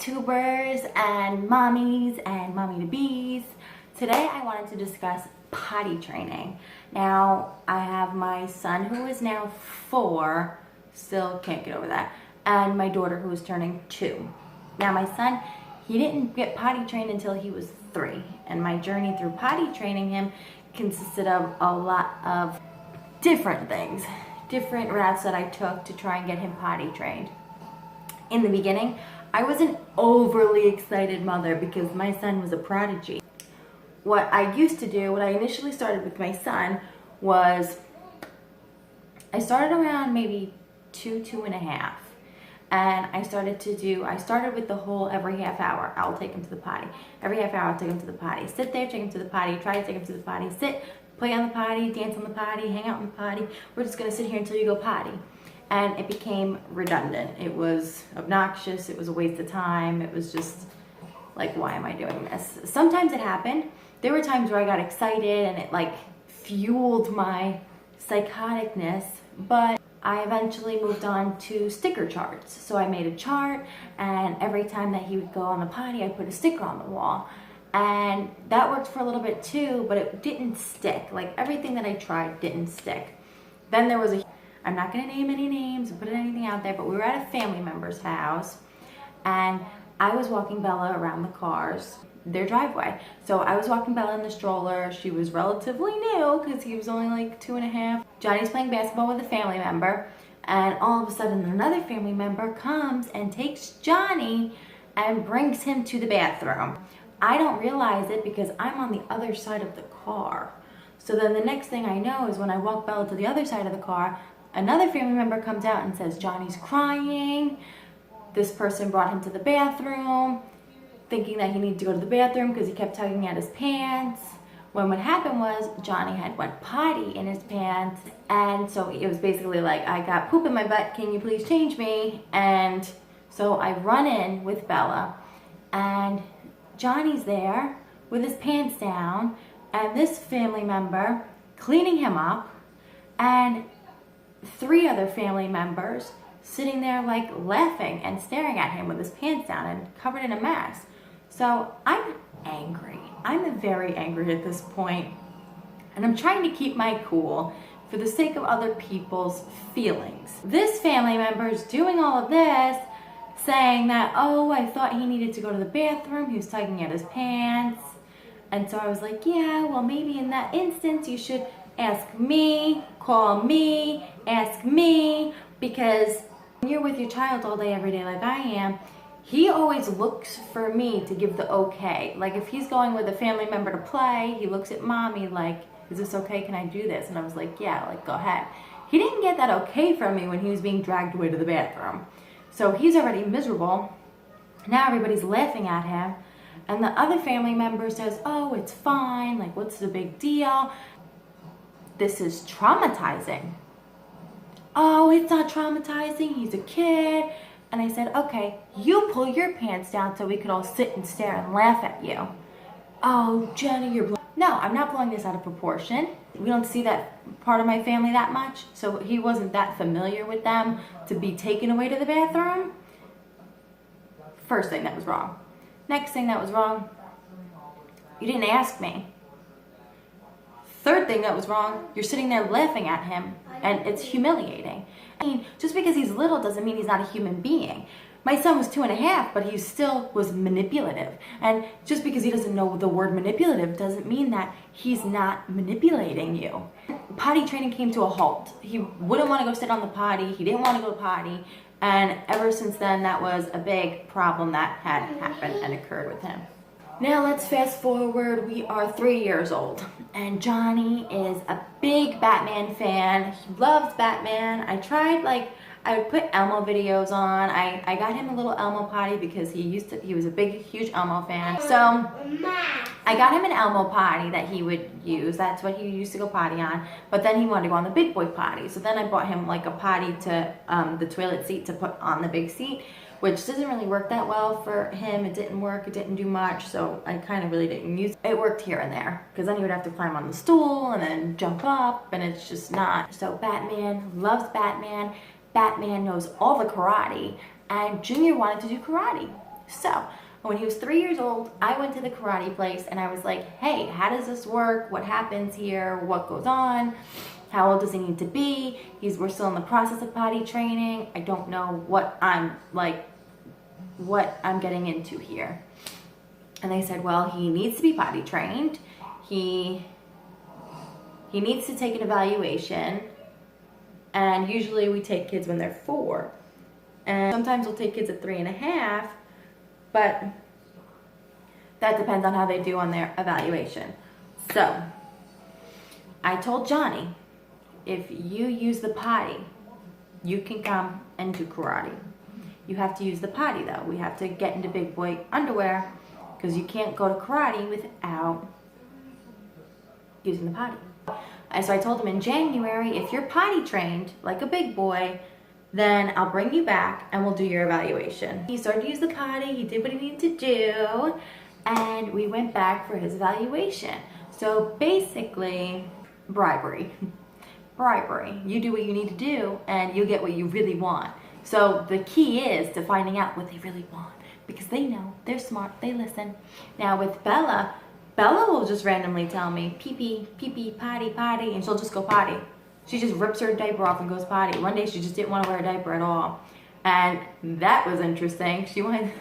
YouTubers and mommies and mommy-to-bees. Today I wanted to discuss potty training. Now, I have my son who is now 4, still can't get over that, and my daughter who is turning 2. Now my son, he didn't get potty trained until he was 3, and my journey through potty training him consisted of a lot of different things, different routes that I took to try and get him potty trained. In the beginning, I was an overly excited mother because my son was a prodigy. What I used to do, when I initially started with my son, was I started around maybe 2.5. And I started with the whole every half hour, I'll take him to the potty. Every half hour, I'll take him to the potty. Sit there, take him to the potty, try to take him to the potty, sit, play on the potty, dance on the potty, hang out on the potty. We're just gonna sit here until you go potty. And it became redundant. It was obnoxious, it was a waste of time, it was just like, why am I doing this? Sometimes it happened. There were times where I got excited and it like fueled my psychoticness, but I eventually moved on to sticker charts. So I made a chart, and every time that he would go on the potty, I put a sticker on the wall. And that worked for a little bit too, but it didn't stick. Like, everything that I tried didn't stick. Then there was I'm not gonna name any names or put anything out there, but we were at a family member's house, and I was walking Bella around the cars, their driveway. So I was walking Bella in the stroller. She was relatively new because he was only like 2.5. Johnny's playing basketball with a family member, and all of a sudden another family member comes and takes Johnny and brings him to the bathroom. I don't realize it because I'm on the other side of the car. So then the next thing I know is when I walk Bella to the other side of the car, another family member comes out and says, Johnny's crying. This person brought him to the bathroom, thinking that he needed to go to the bathroom because he kept tugging at his pants. When what happened was Johnny had went potty in his pants, and so it was basically like, I got poop in my butt, can you please change me? And so I run in with Bella, and Johnny's there with his pants down, and this family member cleaning him up, and 3 other family members sitting there like laughing and staring at him with his pants down and covered in a mess. So I'm angry. I'm very angry at this point, and I'm trying to keep my cool for the sake of other people's feelings. This family member is doing all of this, saying that, oh, I thought he needed to go to the bathroom, he was tugging at his pants. And so I was like, yeah, well, maybe in that instance you should ask me, call me, ask me, because when you're with your child all day, every day like I am, he always looks for me to give the okay. Like, if he's going with a family member to play, he looks at mommy like, is this okay? Can I do this? And I was like, yeah, like, go ahead. He didn't get that okay from me when he was being dragged away to the bathroom. So he's already miserable. Now everybody's laughing at him. And the other family member says, oh, it's fine. Like, what's the big deal? This is traumatizing. Oh, it's not traumatizing. He's a kid. And I said, okay, you pull your pants down so we could all sit and stare and laugh at you. Oh, Jenny, you're No, I'm not blowing this out of proportion. We don't see that part of my family that much, so he wasn't that familiar with them to be taken away to the bathroom. First thing that was wrong. Next thing that was wrong, you didn't ask me. Third thing that was wrong, you're sitting there laughing at him, and it's humiliating. I mean, just because he's little doesn't mean he's not a human being. My son was 2.5, but he still was manipulative. And just because he doesn't know the word manipulative doesn't mean that he's not manipulating you. Potty training came to a halt. He wouldn't want to go sit on the potty. He didn't want to go potty. And ever since then, that was a big problem that had happened and occurred with him. Now let's fast forward. We are 3 years old, and Johnny is a big Batman fan. He loves Batman. I would put Elmo videos on. I got him a little Elmo potty because he was a big, huge Elmo fan. So I got him an Elmo potty that he would use. That's what he used to go potty on. But then he wanted to go on the big boy potty. So then I bought him like a potty to the toilet seat to put on the big seat, which doesn't really work that well for him. It didn't work, it didn't do much, so I kind of really didn't use it. It worked here and there, because then he would have to climb on the stool and then jump up, and it's just not. So Batman loves Batman. Batman knows all the karate, and Junior wanted to do karate. So when he was 3 years old, I went to the karate place and I was like, hey, how does this work? What happens here? What goes on? How old does he need to be? We're still in the process of potty training. I don't know what I'm getting into here. And they said, well, he needs to be potty trained. He needs to take an evaluation. And usually we take kids when they're 4. And sometimes we'll take kids at 3.5, but that depends on how they do on their evaluation. So I told Johnny, if you use the potty, you can come and do karate. You have to use the potty though. We have to get into big boy underwear because you can't go to karate without using the potty. And so I told him in January, if you're potty trained like a big boy, then I'll bring you back and we'll do your evaluation. He started to use the potty, he did what he needed to do, and we went back for his evaluation. So basically, bribery. Bribery. You do what you need to do and you get what you really want. So the key is to finding out what they really want, because they know, they're smart, they listen. Now with Bella will just randomly tell me, pee pee, pee pee, potty, potty, and she'll just go potty. She just rips her diaper off and goes potty. One day she just didn't want to wear a diaper at all. And that was interesting. She didn't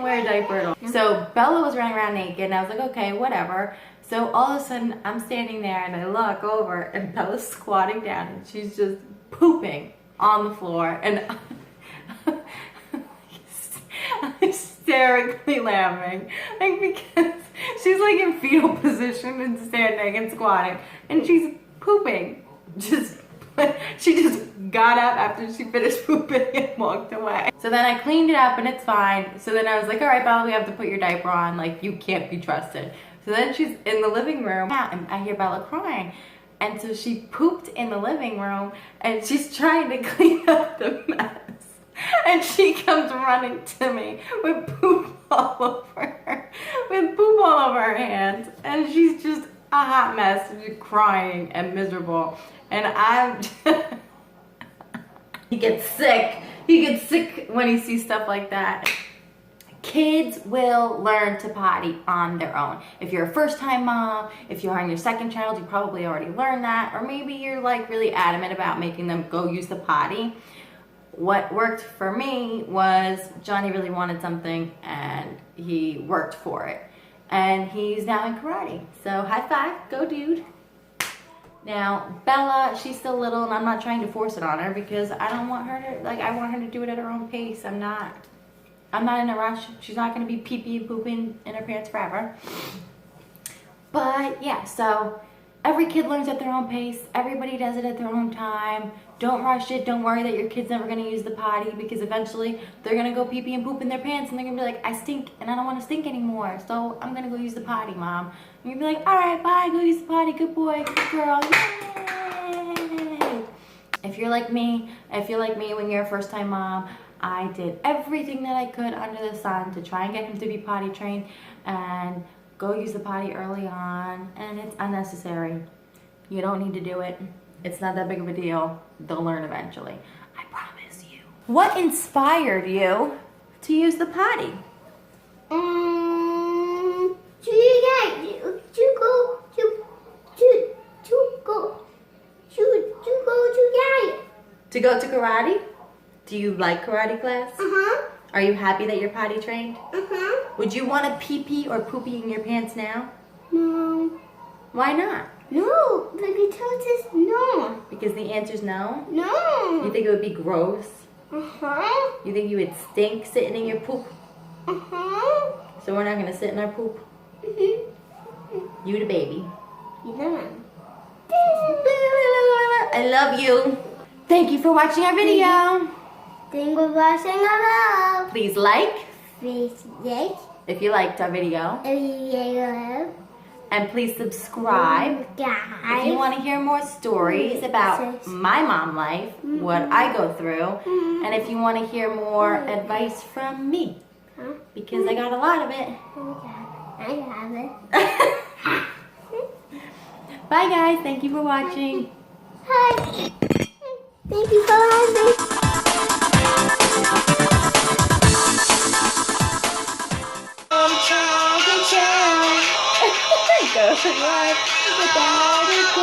wear a diaper at all. So Bella was running around naked and I was like, okay, whatever. So all of a sudden I'm standing there and I look over and Bella's squatting down and she's just pooping on the floor. And I'm hysterically laughing. Like, because she's like in fetal position and standing and squatting and she's pooping. She just got up after she finished pooping and walked away. So then I cleaned it up and it's fine. So then I was like, all right, Bella, we have to put your diaper on. Like, you can't be trusted. So then she's in the living room and I hear Bella crying. And so she pooped in the living room and she's trying to clean up the mess. And she comes running to me with poop all over her, her hands. And she's just a hot mess, crying and miserable. And he gets sick. He gets sick when he sees stuff like that. Kids will learn to potty on their own. If you're a first-time mom, if you're on your second child, you probably already learned that. Or maybe you're like really adamant about making them go use the potty. What worked for me was Johnny really wanted something and he worked for it. And he's now in karate. So high five, go dude. Now, Bella, she's still little and I'm not trying to force it on her because I don't want her to, I want her to do it at her own pace. I'm not in a rush. She's not gonna be pee-pee and pooping in her pants forever. But yeah, so every kid learns at their own pace. Everybody does it at their own time. Don't rush it. Don't worry that your kid's never gonna use the potty because eventually they're gonna go pee-pee and poop in their pants and they're gonna be like, I stink and I don't wanna stink anymore. So I'm gonna go use the potty, Mom. And you're gonna be like, all right, bye, go use the potty. Good boy, good girl, yay! If you're like me when you're a first-time mom, I did everything that I could under the sun to try and get him to be potty trained and go use the potty early on, and it's unnecessary. You don't need to do it. It's not that big of a deal. They'll learn eventually. I promise you. What inspired you to use the potty? To go to karate? Do you like karate class? Are you happy that you're potty trained? Would you want to pee-pee or poopy in your pants now? No. Why not? No, because it's no. Because the answer's no? No. You think it would be gross? You think you would stink sitting in your poop? So we're not going to sit in our poop? You the baby. Yeah. I love you. Thank you for watching our video. Thank you for watching our video. Please like. Please like. If you liked our video. And please subscribe if you want to hear more stories about my mom life, what I go through, and if you want to hear more advice from me, because I got a lot of it. I have it. Bye guys, thank you for watching. Hi. Thank you for watching. What?